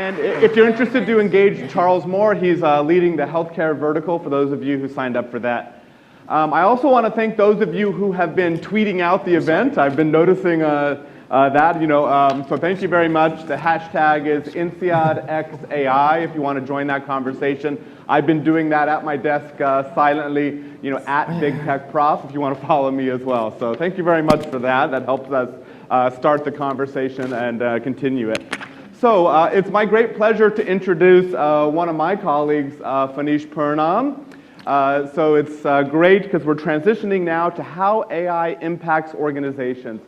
And if you're interested to engage Charles Moore, he's leading the healthcare vertical for those of you who signed up for that. I also want to thank those of you who have been tweeting out the event. I've been noticing that, so thank you very much. The hashtag is INSEADXAI if you want to join that conversation. I've been doing that at my desk silently, at Big Tech Prof if you want to follow me as well. So thank you very much for that. That helps us start the conversation and continue it. So it's my great pleasure to introduce one of my colleagues, Phanish Puranam. So it's great because we're transitioning now to how AI impacts organizations.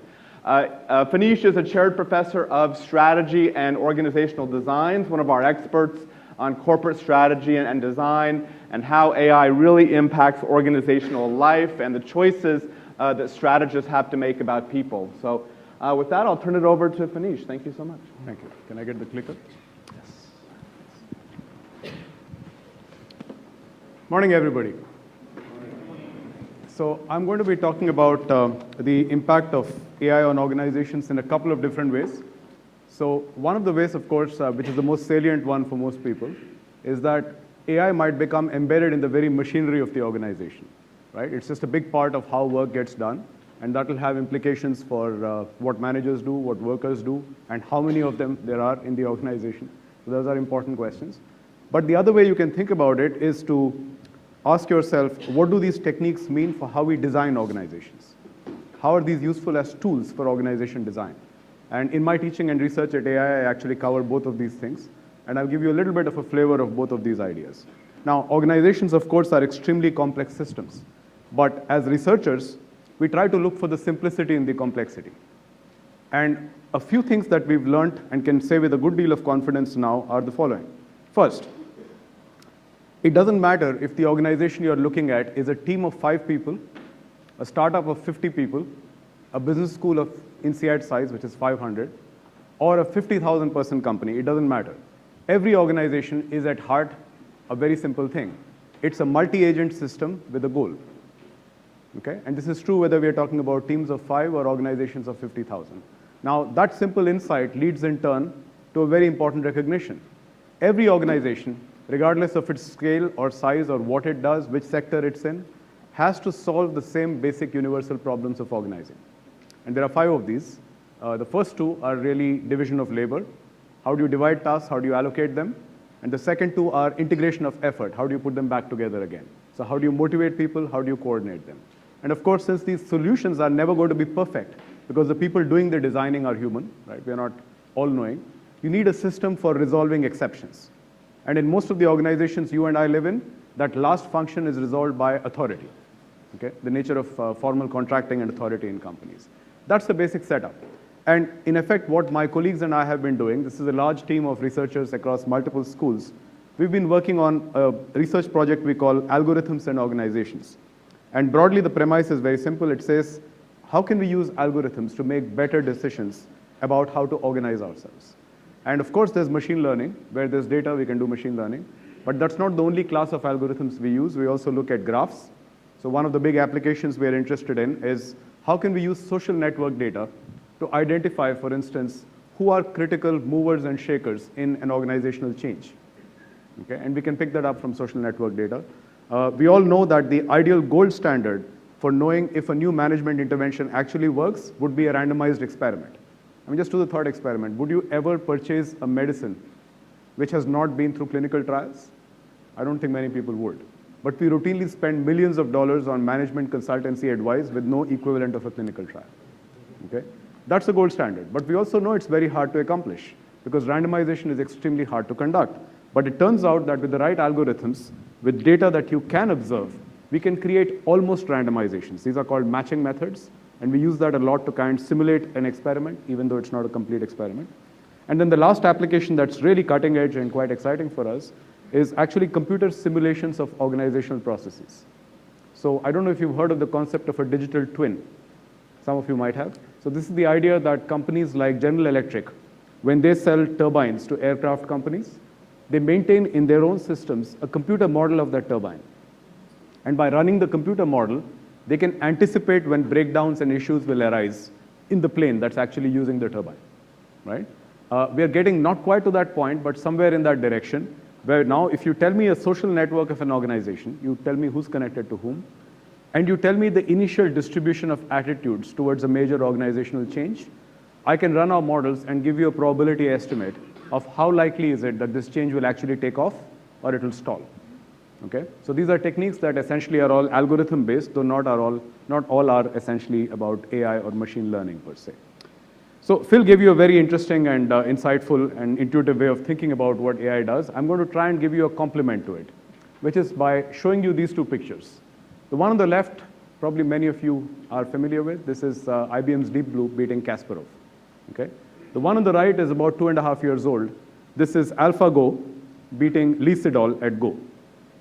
Phanish is a chaired professor of strategy and organizational design, one of our experts on corporate strategy and design, and how AI really impacts organizational life and the choices that strategists have to make about people. So with that, I'll turn it over to Phanish. Thank you so much. Thank you. Can I get the clicker? Yes. Morning, everybody. So I'm going to be talking about the impact of AI on organizations in a couple of different ways. So one of the ways, of course, which is the most salient one for most people, is that AI might become embedded in the very machinery of the organization, right? It's just a big part of how work gets done, and that will have implications for what managers do, what workers do, and how many of them there are in the organization. So those are important questions. But the other way you can think about it is to ask yourself, what do these techniques mean for how we design organizations? How are these useful as tools for organization design? And in my teaching and research at AI, I actually cover both of these things. And I'll give you a little bit of a flavor of both of these ideas. Now, organizations, of course, are extremely complex systems. But as researchers, we try to look for the simplicity in the complexity. And a few things that we've learned and can say with a good deal of confidence now are the following. First, it doesn't matter if the organization you're looking at is a team of 5 people, a startup of 50 people, a business school of INSEAD size, which is 500, or a 50,000 person company. It doesn't matter. Every organization is at heart a very simple thing. It's a multi-agent system with a goal. Okay? And this is true whether we are talking about teams of 5 or organizations of 50,000. Now, that simple insight leads in turn to a very important recognition. Every organization, regardless of its scale or size or what it does, which sector it's in, has to solve the same basic universal problems of organizing. And there are 5 of these. The first 2 are really division of labor. How do you divide tasks? How do you allocate them? And the second 2 are integration of effort. How do you put them back together again? So how do you motivate people? How do you coordinate them? And of course, since these solutions are never going to be perfect, because the people doing the designing are human, right? We are not all-knowing. You need a system for resolving exceptions. And in most of the organizations you and I live in, that last function is resolved by authority, okay? The nature of formal contracting and authority in companies. That's the basic setup. And in effect, what my colleagues and I have been doing, this is a large team of researchers across multiple schools. We've been working on a research project we call Algorithms and Organizations. And broadly, the premise is very simple. It says, how can we use algorithms to make better decisions about how to organize ourselves? And of course, there's machine learning. Where there's data, we can do machine learning. But that's not the only class of algorithms we use. We also look at graphs. So one of the big applications we are interested in is how can we use social network data to identify, for instance, who are critical movers and shakers in an organizational change. Okay? And we can pick that up from social network data. We all know that the ideal gold standard for knowing if a new management intervention actually works would be a randomized experiment. I mean, just do the third experiment. Would you ever purchase a medicine which has not been through clinical trials? I don't think many people would. But we routinely spend millions of dollars on management consultancy advice with no equivalent of a clinical trial. Okay? That's the gold standard. But we also know it's very hard to accomplish because randomization is extremely hard to conduct. But it turns out that with the right algorithms, with data that you can observe, we can create almost randomizations. These are called matching methods. And we use that a lot to kind of simulate an experiment, even though it's not a complete experiment. And then the last application that's really cutting edge and quite exciting for us is actually computer simulations of organizational processes. So I don't know if you've heard of the concept of a digital twin. Some of you might have. So this is the idea that companies like General Electric, when they sell turbines to aircraft companies, they maintain in their own systems a computer model of that turbine. And by running the computer model, they can anticipate when breakdowns and issues will arise in the plane that's actually using the turbine, right? We are getting not quite to that point, but somewhere in that direction, where now if you tell me a social network of an organization, you tell me who's connected to whom, and you tell me the initial distribution of attitudes towards a major organizational change, I can run our models and give you a probability estimate of how likely is it that this change will actually take off or it will stall. Okay? So these are techniques that essentially are all algorithm-based, though not all are essentially about AI or machine learning per se. So Phil gave you a very interesting and insightful and intuitive way of thinking about what AI does. I'm going to try and give you a complement to it, which is by showing you these two pictures. The one on the left, probably many of you are familiar with. This is IBM's Deep Blue beating Kasparov. Okay? The one on the right is about 2.5 years old. This is AlphaGo beating Lee Sedol at Go.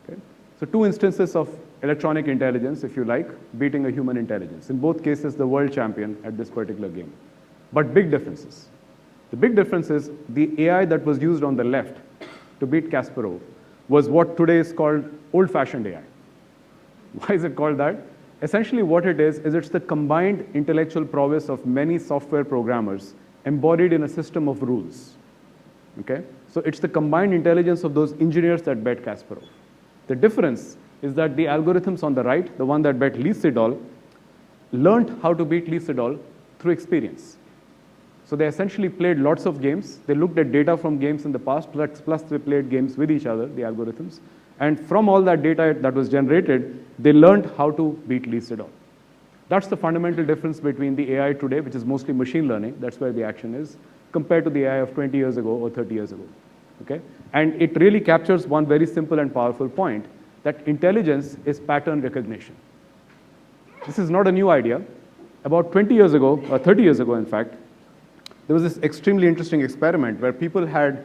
Okay? So two instances of electronic intelligence, if you like, beating a human intelligence. In both cases, the world champion at this particular game. But big differences. The big difference is the AI that was used on the left to beat Kasparov was what today is called old-fashioned AI. Why is it called that? Essentially what it is it's the combined intellectual prowess of many software programmers embodied in a system of rules. Okay? So it's the combined intelligence of those engineers that bet Kasparov. The difference is that the algorithms on the right, the one that bet Lee Sedol, learned how to beat Lee Sedol through experience. So they essentially played lots of games. They looked at data from games in the past, plus they played games with each other, the algorithms. And from all that data that was generated, they learned how to beat Lee Sedol. That's the fundamental difference between the AI today, which is mostly machine learning, that's where the action is, compared to the AI of 20 years ago or 30 years ago. Okay? And it really captures one very simple and powerful point, that intelligence is pattern recognition. This is not a new idea. About 20 years ago, or 30 years ago, in fact, there was this extremely interesting experiment where people had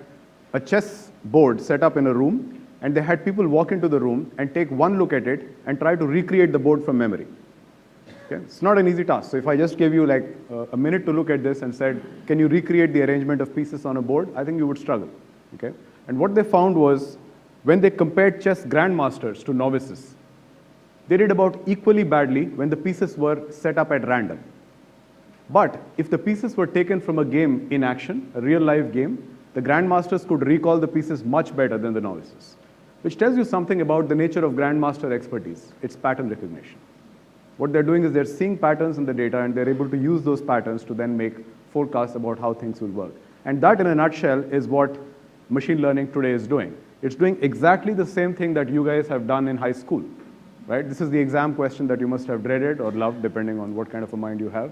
a chess board set up in a room, and they had people walk into the room and take one look at it and try to recreate the board from memory. Okay? It's not an easy task. So if I just gave you like a minute to look at this and said, can you recreate the arrangement of pieces on a board? I think you would struggle. Okay? And what they found was, when they compared chess grandmasters to novices, they did about equally badly when the pieces were set up at random. But if the pieces were taken from a game in action, a real live game, the grandmasters could recall the pieces much better than the novices, which tells you something about the nature of grandmaster expertise. It's pattern recognition. What they're doing is they're seeing patterns in the data, and they're able to use those patterns to then make forecasts about how things will work. And that, in a nutshell, is what machine learning today is doing. It's doing exactly the same thing that you guys have done in high school. Right? This is the exam question that you must have dreaded or loved, depending on what kind of a mind you have.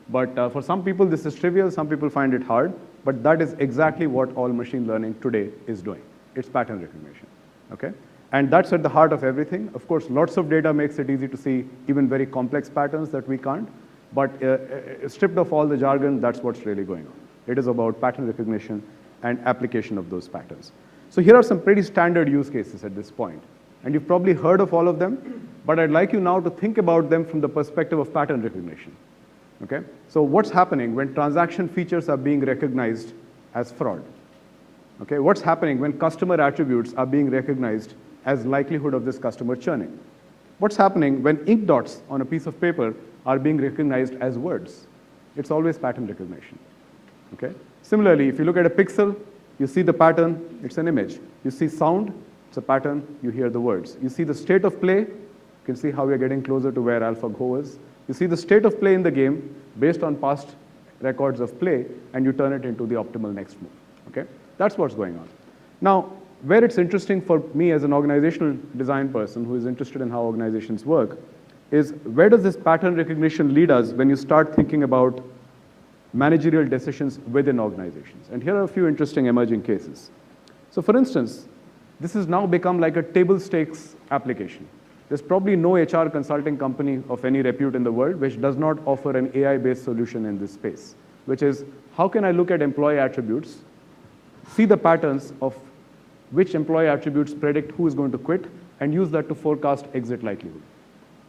But for some people, this is trivial. Some people find it hard. But that is exactly what all machine learning today is doing. It's pattern recognition. Okay? And that's at the heart of everything. Of course, lots of data makes it easy to see even very complex patterns that we can't. But stripped of all the jargon, that's what's really going on. It is about pattern recognition and application of those patterns. So here are some pretty standard use cases at this point. And you've probably heard of all of them. But I'd like you now to think about them from the perspective of pattern recognition. Okay? So what's happening when transaction features are being recognized as fraud? Okay? What's happening when customer attributes are being recognized as likelihood of this customer churning? What's happening when ink dots on a piece of paper are being recognized as words? It's always pattern recognition. Okay? Similarly, if you look at a pixel, you see the pattern, it's an image. You see sound, it's a pattern, you hear the words. You see the state of play, you can see how we're getting closer to where AlphaGo is. You see the state of play in the game based on past records of play, and you turn it into the optimal next move. Okay? That's what's going on. Now, where it's interesting for me as an organizational design person who is interested in how organizations work is, where does this pattern recognition lead us when you start thinking about managerial decisions within organizations? And here are a few interesting emerging cases. So for instance, this has now become like a table stakes application. There's probably no HR consulting company of any repute in the world which does not offer an AI-based solution in this space, which is, how can I look at employee attributes, see the patterns of which employee attributes predict who is going to quit, and use that to forecast exit likelihood.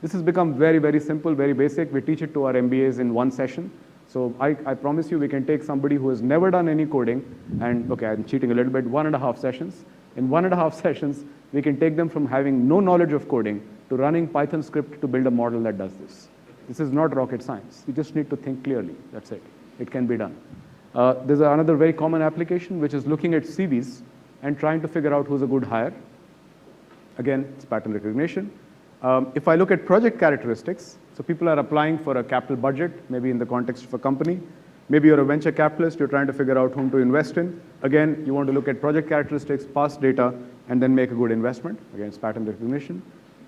This has become very, very simple, very basic. We teach it to our MBAs in one session. So I promise you we can take somebody who has never done any coding, and okay, I'm cheating a little bit, 1.5 sessions. In 1.5 sessions, we can take them from having no knowledge of coding to running Python script to build a model that does this. This is not rocket science. You just need to think clearly. That's it. It can be done. There's another very common application, which is looking at CVs and trying to figure out who's a good hire. Again, it's pattern recognition. If I look at project characteristics, so people are applying for a capital budget, maybe in the context of a company. Maybe you're a venture capitalist, you're trying to figure out whom to invest in. Again, you want to look at project characteristics, past data, and then make a good investment. Again, it's pattern recognition.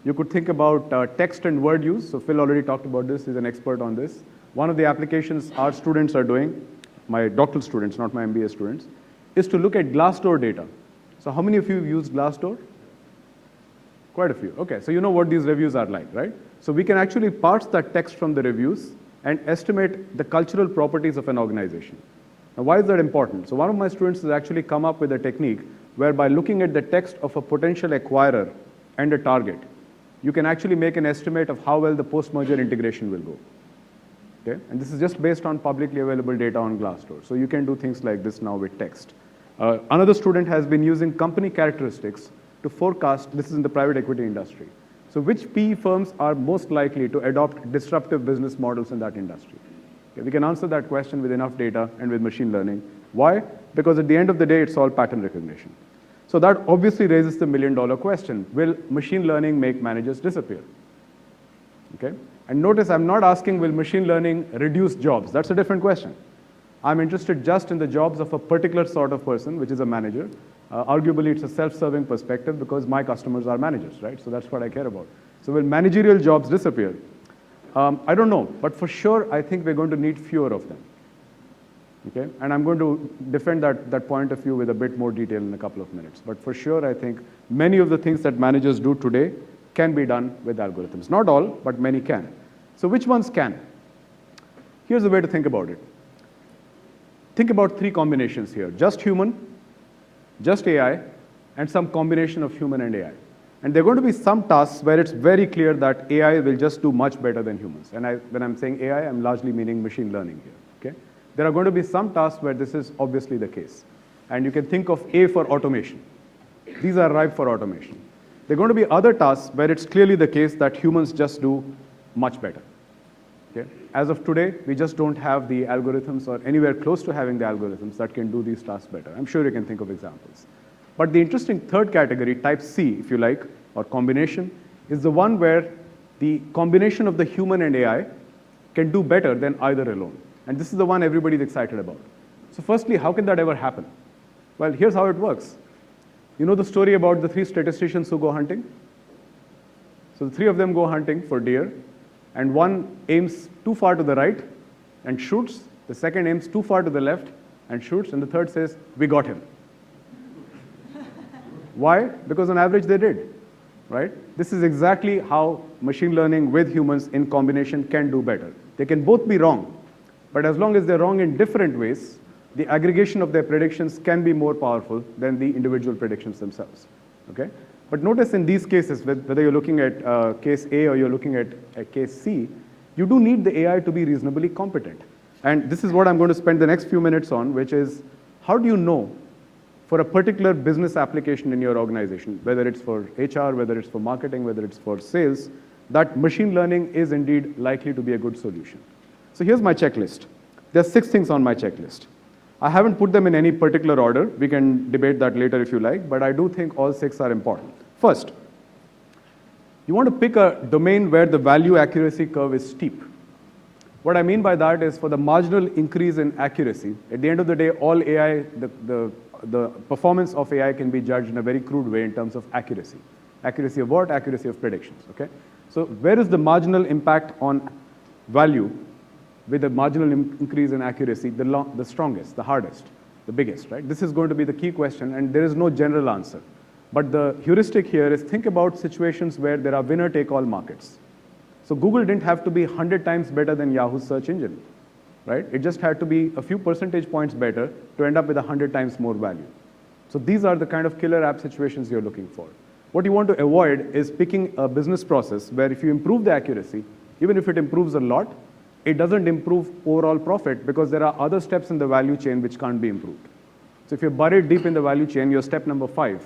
You could think about text and word use. So Phil already talked about this, he's an expert on this. One of the applications our students are doing, my doctoral students, not my MBA students, is to look at Glassdoor data. So how many of you have used Glassdoor? Quite a few. Okay, so you know what these reviews are like, right? So we can actually parse that text from the reviews and estimate the cultural properties of an organization. Now, why is that important? So one of my students has actually come up with a technique whereby looking at the text of a potential acquirer and a target, you can actually make an estimate of how well the post-merger integration will go. Okay? And this is just based on publicly available data on Glassdoor. So you can do things like this now with text. Another student has been using company characteristics to forecast, this is in the private equity industry. So which PE firms are most likely to adopt disruptive business models in that industry? Okay, we can answer that question with enough data and with machine learning. Why? Because at the end of the day, it's all pattern recognition. So that obviously raises the million-dollar question. Will machine learning make managers disappear? Okay? And notice I'm not asking, will machine learning reduce jobs? That's a different question. I'm interested just in the jobs of a particular sort of person, which is a manager. Arguably, it's a self-serving perspective because my customers are managers, right? So that's what I care about. So will managerial jobs disappear? I don't know, but for sure, I think we're going to need fewer of them. Okay? And I'm going to defend that point of view with a bit more detail in a couple of minutes. But for sure, I think many of the things that managers do today can be done with algorithms. Not all, but many can. So which ones can? Here's the way to think about it. Think about three combinations here. Just human, just AI, and some combination of human and AI. And there are going to be some tasks where it's very clear that AI will just do much better than humans. And when I'm saying AI, I'm largely meaning machine learning here. Okay? There are going to be some tasks where this is obviously the case. And you can think of A for automation. These are ripe for automation. There are going to be other tasks where it's clearly the case that humans just do much better. Okay? As of today, we just don't have the algorithms or anywhere close to having the algorithms that can do these tasks better. I'm sure you can think of examples. But the interesting third category, type C, if you like, or combination, is the one where the combination of the human and AI can do better than either alone. And this is the one everybody's excited about. So firstly, how can that ever happen? Well, here's how it works. You know the story about the three statisticians who go hunting? So the three of them go hunting for deer, and one aims too far to the right and shoots, the second aims too far to the left and shoots, and the third says, we got him. Why? Because on average they did, right? This is exactly how machine learning with humans in combination can do better. They can both be wrong, but as long as they're wrong in different ways, the aggregation of their predictions can be more powerful than the individual predictions themselves, okay? But notice in these cases, whether you're looking at case A or you're looking at case C, you do need the AI to be reasonably competent. And this is what I'm going to spend the next few minutes on, which is how do you know for a particular business application in your organization, whether it's for HR, whether it's for marketing, whether it's for sales, that machine learning is indeed likely to be a good solution. So here's my checklist. There's 6 things on my checklist. I haven't put them in any particular order. We can debate that later if you like, but I do think all 6 are important. First, you want to pick a domain where the value accuracy curve is steep. What I mean by that is for the marginal increase in accuracy, at the end of the day, all AI, the performance of AI can be judged in a very crude way in terms of accuracy. Accuracy of what? Accuracy of predictions, okay? So where is the marginal impact on value with a marginal increase in accuracy, the strongest, the hardest, the biggest, right? This is going to be the key question, and there is no general answer. But the heuristic here is think about situations where there are winner-take-all markets. So Google didn't have to be 100 times better than Yahoo's search engine, right? It just had to be a few percentage points better to end up with 100 times more value. So these are the kind of killer app situations you're looking for. What you want to avoid is picking a business process where if you improve the accuracy, even if it improves a lot, it doesn't improve overall profit because there are other steps in the value chain which can't be improved. So if you're buried deep in the value chain, you're step number 5,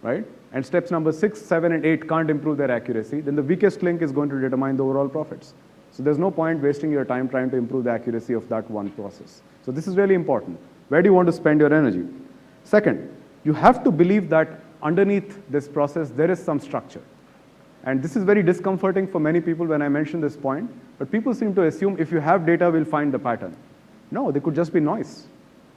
right? And steps number 6, 7, and 8 can't improve their accuracy, then the weakest link is going to determine the overall profits. So there's no point wasting your time trying to improve the accuracy of that one process. So this is really important. Where do you want to spend your energy? Second, you have to believe that underneath this process, there is some structure. And this is very discomforting for many people when I mention this point, but people seem to assume if you have data, we'll find the pattern. No, they could just be noise.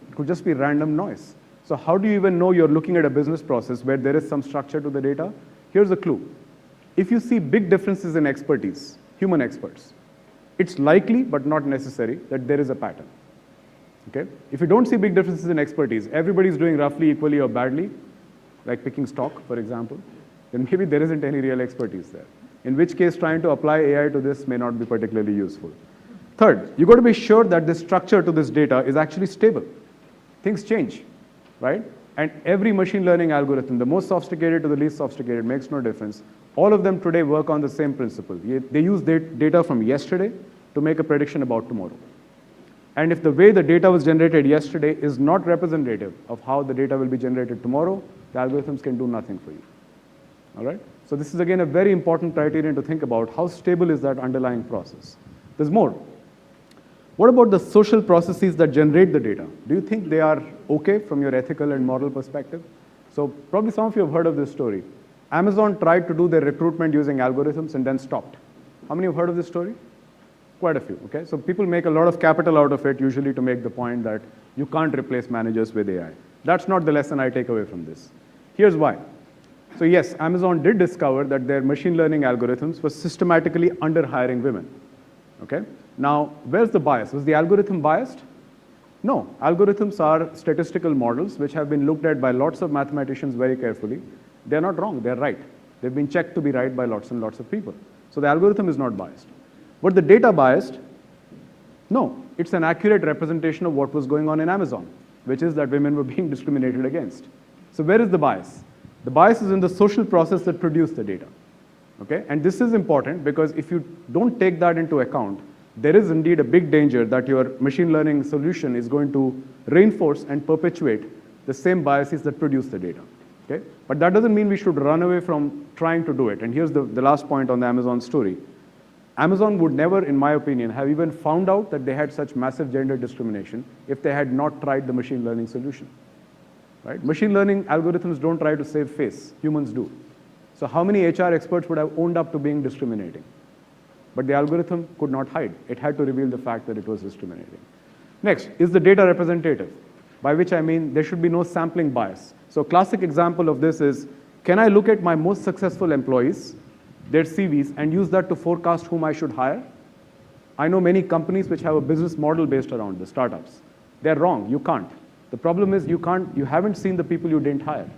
It could just be random noise. So how do you even know you're looking at a business process where there is some structure to the data? Here's a clue. If you see big differences in expertise, human experts, it's likely but not necessary that there is a pattern. Okay? If you don't see big differences in expertise, everybody's doing roughly equally or badly, like picking stock, for example, then maybe there isn't any real expertise there. In which case, trying to apply AI to this may not be particularly useful. Third, you've got to be sure that this structure to this data is actually stable. Things change, right? And every machine learning algorithm, the most sophisticated to the least sophisticated, makes no difference. All of them today work on the same principle. They use data from yesterday to make a prediction about tomorrow. And if the way the data was generated yesterday is not representative of how the data will be generated tomorrow, the algorithms can do nothing for you. All right? So this is, again, a very important criterion to think about. How stable is that underlying process? There's more. What about the social processes that generate the data? Do you think they are okay from your ethical and moral perspective? So probably some of you have heard of this story. Amazon tried to do their recruitment using algorithms and then stopped. How many have heard of this story? Quite a few, okay? So people make a lot of capital out of it, usually to make the point that you can't replace managers with AI. That's not the lesson I take away from this. Here's why. So yes, Amazon did discover that their machine learning algorithms were systematically under-hiring women, okay? Now, where's the bias? Was the algorithm biased? No, algorithms are statistical models which have been looked at by lots of mathematicians very carefully. They're not wrong, they're right. They've been checked to be right by lots and lots of people. So the algorithm is not biased. But the data biased? No, it's an accurate representation of what was going on in Amazon, which is that women were being discriminated against. So where is the bias? The bias is in the social process that produced the data. Okay? And this is important because if you don't take that into account, there is indeed a big danger that your machine learning solution is going to reinforce and perpetuate the same biases that produce the data. Okay? But that doesn't mean we should run away from trying to do it. And here's the last point on the Amazon story. Amazon would never, in my opinion, have even found out that they had such massive gender discrimination if they had not tried the machine learning solution. Right? Machine learning algorithms don't try to save face. Humans do. So how many HR experts would have owned up to being discriminating? But the algorithm could not hide. It had to reveal the fact that it was discriminating. Next, is the data representative? By which I mean there should be no sampling bias. So a classic example of this is, can I look at my most successful employees, their CVs, and use that to forecast whom I should hire? I know many companies which have a business model based around the startups. They're wrong, you can't. The problem is you haven't seen the people you didn't hire.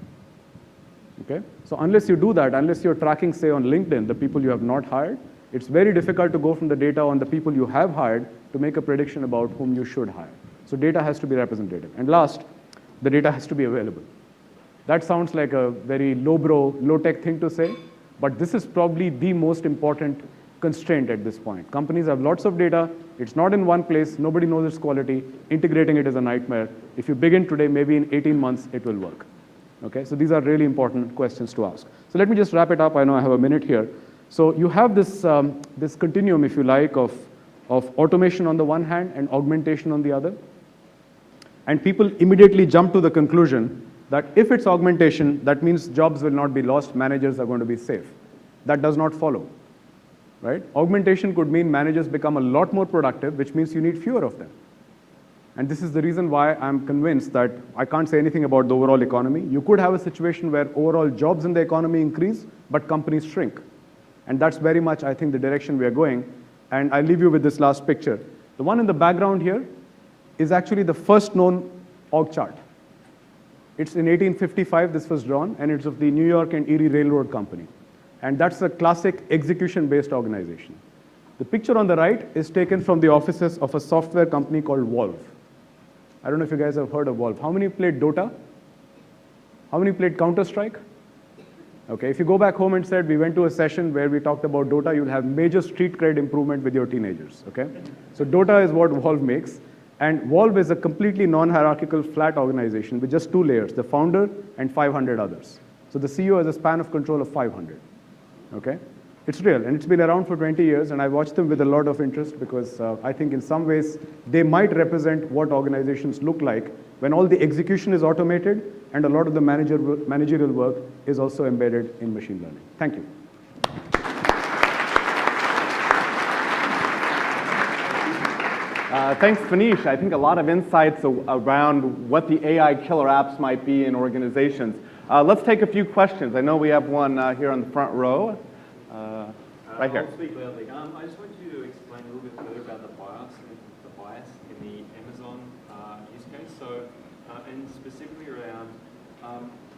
Okay? So unless you do that, unless you're tracking, say, on LinkedIn, the people you have not hired, it's very difficult to go from the data on the people you have hired to make a prediction about whom you should hire. So data has to be representative. And last, the data has to be available. That sounds like a very low-bro, low-tech thing to say, but this is probably the most important constraint at this point. Companies have lots of data. It's not in one place. Nobody knows its quality. Integrating it is a nightmare. If you begin today, maybe in 18 months, it will work. Okay? So these are really important questions to ask. So let me just wrap it up. I know I have a minute here. So you have this, this continuum, if you like, of automation on the one hand and augmentation on the other. And people immediately jump to the conclusion that if it's augmentation, that means jobs will not be lost, managers are going to be safe. That does not follow. Right? Augmentation could mean managers become a lot more productive, which means you need fewer of them. And this is the reason why I'm convinced that I can't say anything about the overall economy. You could have a situation where overall jobs in the economy increase, but companies shrink. And that's very much, I think, the direction we are going. And I'll leave you with this last picture. The one in the background here is actually the first known org chart. It's in 1855, this was drawn, and it's of the New York and Erie Railroad Company. And that's a classic execution-based organization. The picture on the right is taken from the offices of a software company called Valve. I don't know if you guys have heard of Valve. How many played Dota? How many played Counter-Strike? Okay, if you go back home and said, we went to a session where we talked about Dota, you'll have major street cred improvement with your teenagers, okay? So Dota is what Valve makes. And Valve is a completely non-hierarchical, flat organization with just 2 layers, the founder and 500 others. So the CEO has a span of control of 500, okay? It's real, and it's been around for 20 years, and I watch them with a lot of interest because I think in some ways they might represent what organizations look like when all the execution is automated and a lot of the managerial work is also embedded in machine learning. Thank you. Thanks, Phanish. I think a lot of insights around what the AI killer apps might be in organizations. Let's take a few questions. I know we have one here on the front row. Right here. I'll speak loudly. I just want you to explain a little bit further about the bias in the Amazon use case. So, and specifically around,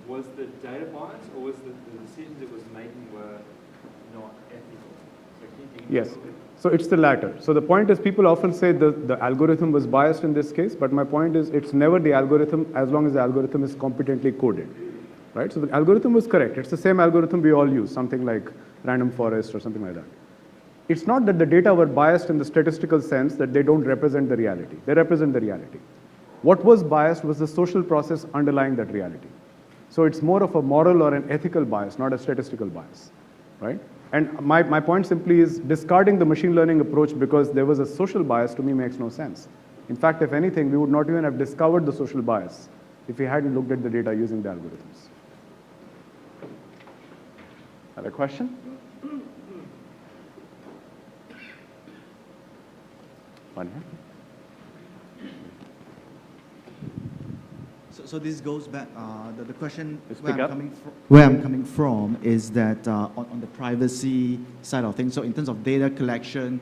was the data bias or was the decisions it was making were not ethical? So can you dig into Yes. a little bit? So it's the latter. So the point is people often say the algorithm was biased in this case, but my point is it's never the algorithm as long as the algorithm is competently coded, right? So the algorithm was correct. It's the same algorithm we all use, something like random forest or something like that. It's not that the data were biased in the statistical sense that they don't represent the reality. They represent the reality. What was biased was the social process underlying that reality. So it's more of a moral or an ethical bias, not a statistical bias, right? And my point simply is discarding the machine learning approach because there was a social bias to me makes no sense. In fact, if anything, we would not even have discovered the social bias if we hadn't looked at the data using the algorithms. Other question? One here. So this goes back, the question Speak up. where I'm coming from is that on the privacy side of things, so in terms of data collection,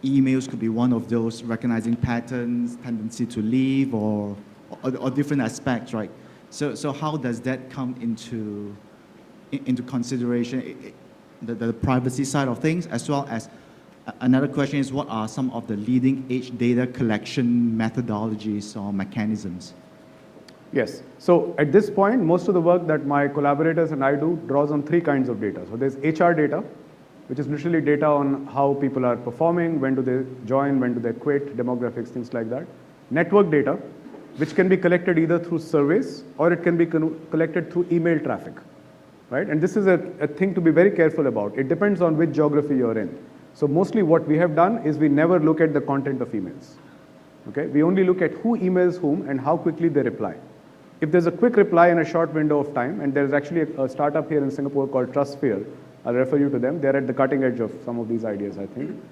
emails could be one of those, recognizing patterns, tendency to leave, or different aspects, right? So how does that come into consideration, the privacy side of things, as well as another question is what are some of the leading edge data collection methodologies or mechanisms? Yes. So at this point, most of the work that my collaborators and I do draws on three kinds of data. So there's HR data, which is literally data on how people are performing, when do they join, when do they quit, demographics, things like that. Network data, which can be collected either through surveys or it can be collected through email traffic, right? And this is a thing to be very careful about. It depends on which geography you're in. So mostly what we have done is we never look at the content of emails. Okay? We only look at who emails whom and how quickly they reply. If there's a quick reply in a short window of time, and there's actually a startup here in Singapore called TrustSphere, I'll refer you to them. They're at the cutting edge of some of these ideas, I think.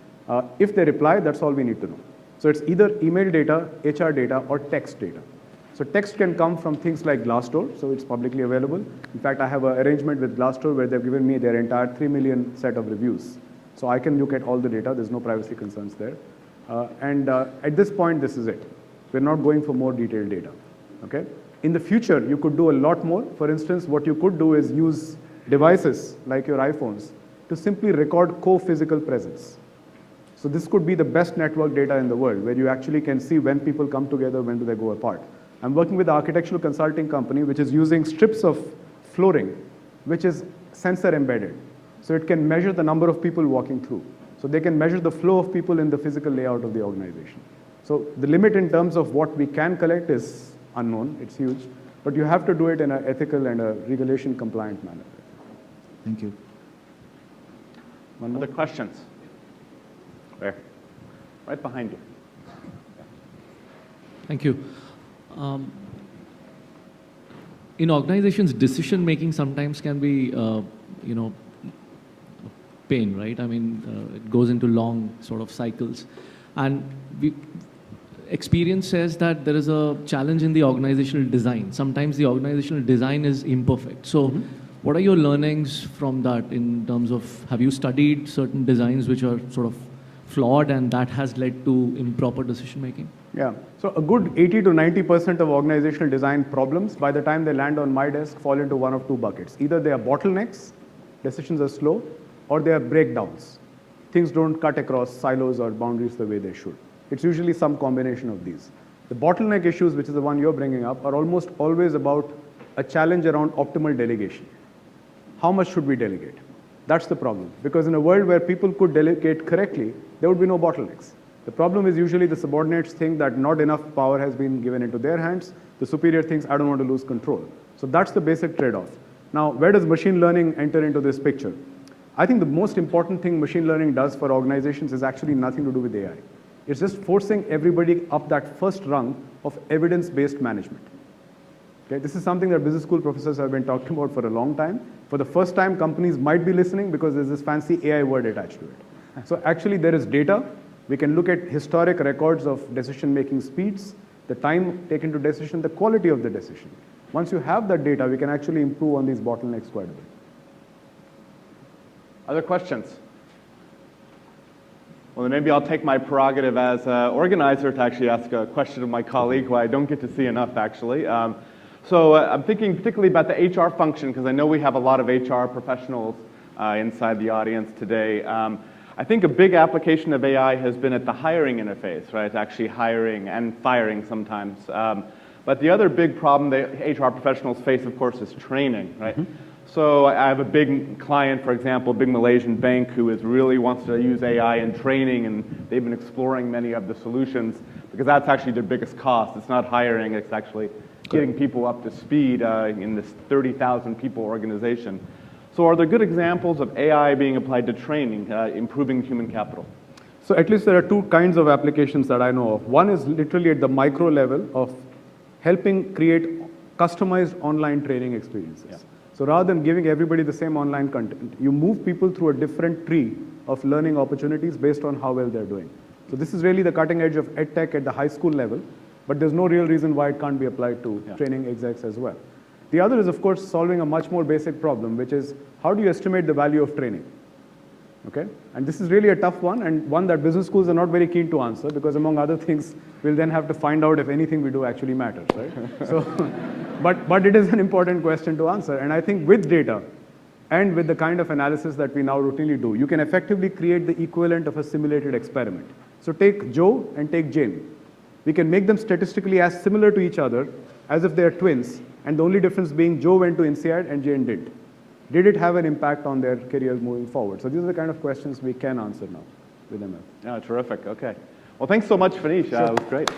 If they reply, that's all we need to know. So it's either email data, HR data, or text data. So text can come from things like Glassdoor, so it's publicly available. In fact, I have an arrangement with Glassdoor where they've given me their entire 3 million set of reviews. So I can look at all the data. There's no privacy concerns there. At this point, this is it. We're not going for more detailed data. Okay? In the future, you could do a lot more. For instance, what you could do is use devices like your iPhones to simply record co-physical presence. So this could be the best network data in the world, where you actually can see when people come together, when do they go apart. I'm working with an architectural consulting company which is using strips of flooring, which is sensor embedded. So it can measure the number of people walking through. So they can measure the flow of people in the physical layout of the organization. So the limit in terms of what we can collect is unknown, it's huge, but you have to do it in an ethical and a regulation compliant manner. Thank you. One other questions? Where? Right behind you. Thank you. In organizations, decision making sometimes can be, pain, right? I mean, it goes into long sort of cycles, and experience says that there is a challenge in the organizational design. Sometimes the organizational design is imperfect. So, what are your learnings from that in terms of, have you studied certain designs which are sort of flawed and that has led to improper decision making? Yeah, so a good 80 to 90% of organizational design problems, by the time they land on my desk, fall into one of two buckets. Either they are bottlenecks, decisions are slow, or they are breakdowns. Things don't cut across silos or boundaries the way they should. It's usually some combination of these. The bottleneck issues, which is the one you're bringing up, are almost always about a challenge around optimal delegation. How much should we delegate? That's the problem. Because in a world where people could delegate correctly, there would be no bottlenecks. The problem is usually the subordinates think that not enough power has been given into their hands. The superior thinks, I don't want to lose control. So that's the basic trade-off. Now, where does machine learning enter into this picture? I think the most important thing machine learning does for organizations is actually nothing to do with AI. It's just forcing everybody up that first rung of evidence-based management. Okay, this is something that business school professors have been talking about for a long time. For the first time, companies might be listening because there's this fancy AI word attached to it. So actually, there is data. We can look at historic records of decision-making speeds, the time taken to decision, the quality of the decision. Once you have that data, we can actually improve on these bottlenecks quite a bit. Other questions? Well, then maybe I'll take my prerogative as an organizer to actually ask a question of my colleague, who I don't get to see enough, actually. So I'm thinking particularly about the HR function, because I know we have a lot of HR professionals inside the audience today. I think a big application of AI has been at the hiring interface, right? Actually hiring and firing sometimes. But the other big problem that HR professionals face, of course, is training, right? So I have a big client, for example, a big Malaysian bank who really wants to use AI in training, and they've been exploring many of the solutions because that's actually their biggest cost. It's not hiring, it's actually getting people up to speed in this 30,000 people organization. So are there good examples of AI being applied to training, improving human capital? So at least there are two kinds of applications that I know of. One is literally at the micro level of helping create customized online training experiences. Yeah. So rather than giving everybody the same online content, you move people through a different tree of learning opportunities based on how well they're doing. So this is really the cutting edge of EdTech at the high school level, but there's no real reason why it can't be applied to training execs as well. The other is, of course, solving a much more basic problem, which is how do you estimate the value of training? Okay? And this is really a tough one, and one that business schools are not very keen to answer, because among other things, we'll then have to find out if anything we do actually matters, right? So, but it is an important question to answer, and I think with data and with the kind of analysis that we now routinely do, you can effectively create the equivalent of a simulated experiment. So take Joe and take Jane. We can make them statistically as similar to each other as if they are twins, and the only difference being Joe went to INSEAD and Jane didn't. Did it have an impact on their careers moving forward? So these are the kind of questions we can answer now with ML. Yeah, terrific. Okay. Well, thanks so much, Phanish. It was great.